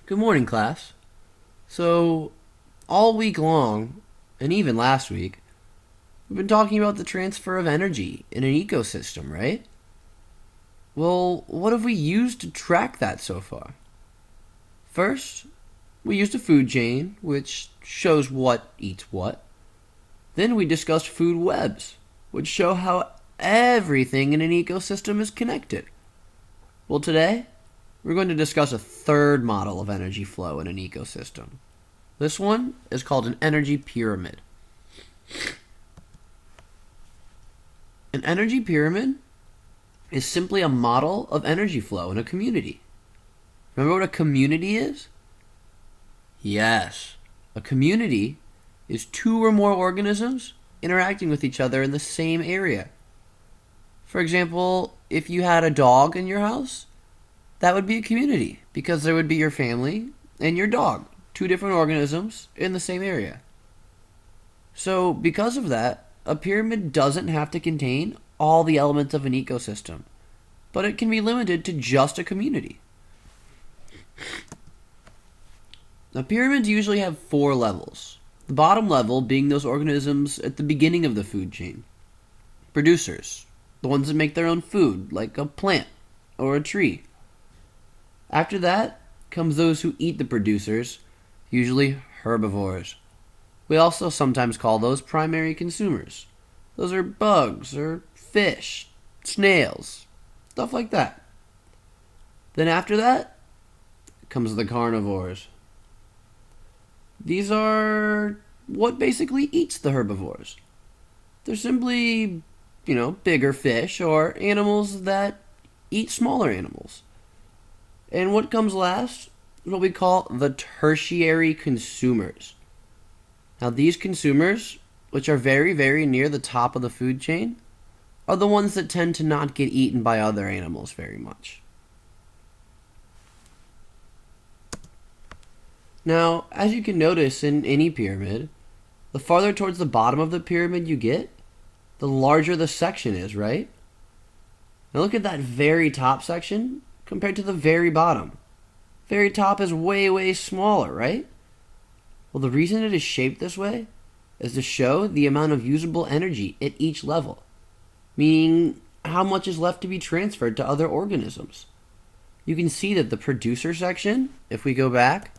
Good morning, class. So, all week long, and even last week, we've been talking about the transfer of energy in an ecosystem, right? Well, what have we used to track that so far? First, we used a food chain, which shows what eats what. Then we discussed food webs, which show how everything in an ecosystem is connected. Well, today, we're going to discuss a third model of energy flow in an ecosystem. This one is called an energy pyramid. An energy pyramid is simply a model of energy flow in a community. Remember what a community is? Yes. A community is two or more organisms interacting with each other in the same area. For example, if you had a dog in your house, that would be a community because there would be your family and your dog, two different organisms in the same area. So, because of that, a pyramid doesn't have to contain all the elements of an ecosystem, but it can be limited to just a community. Now, pyramids usually have 4 levels. The bottom level being those organisms at the beginning of the food chain. Producers, the ones that make their own food, like a plant or a tree. After that comes those who eat the producers, usually herbivores. We also sometimes call those primary consumers. Those are bugs or fish, snails, stuff like that. Then after that comes the carnivores. These are what basically eats the herbivores. They're simply, bigger fish or animals that eat smaller animals. And what comes last is what we call the tertiary consumers. Now, these consumers, which are very, very near the top of the food chain, are the ones that tend to not get eaten by other animals very much. Now, as you can notice in any pyramid, the farther towards the bottom of the pyramid you get, the larger the section is, right? Now look at that very top section compared to the very bottom. Very top is way, way smaller, right? Well, the reason it is shaped this way is to show the amount of usable energy at each level, meaning how much is left to be transferred to other organisms. You can see that the producer section, if we go back,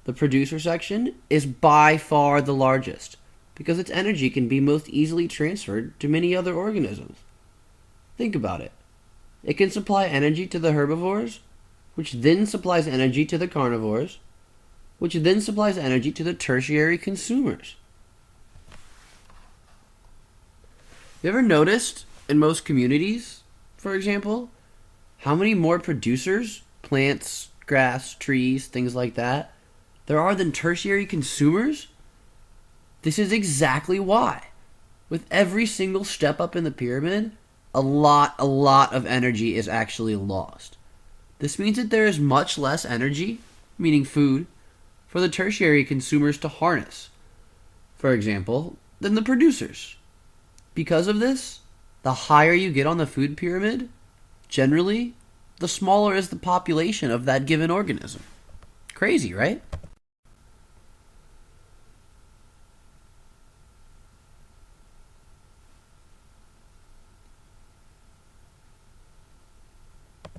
the producer section is by far the largest because its energy can be most easily transferred to many other organisms. Think about it. It can supply energy to the herbivores, which then supplies energy to the carnivores, which then supplies energy to the tertiary consumers. You ever noticed in most communities, for example, how many more producers, plants, grass, trees, things like that, there are than tertiary consumers? This is exactly why. With every single step up in the pyramid, a lot of energy is actually lost. This means that there is much less energy, meaning food, for the tertiary consumers to harness, for example, than the producers. Because of this, the higher you get on the food pyramid, generally, the smaller is the population of that given organism. Crazy, right?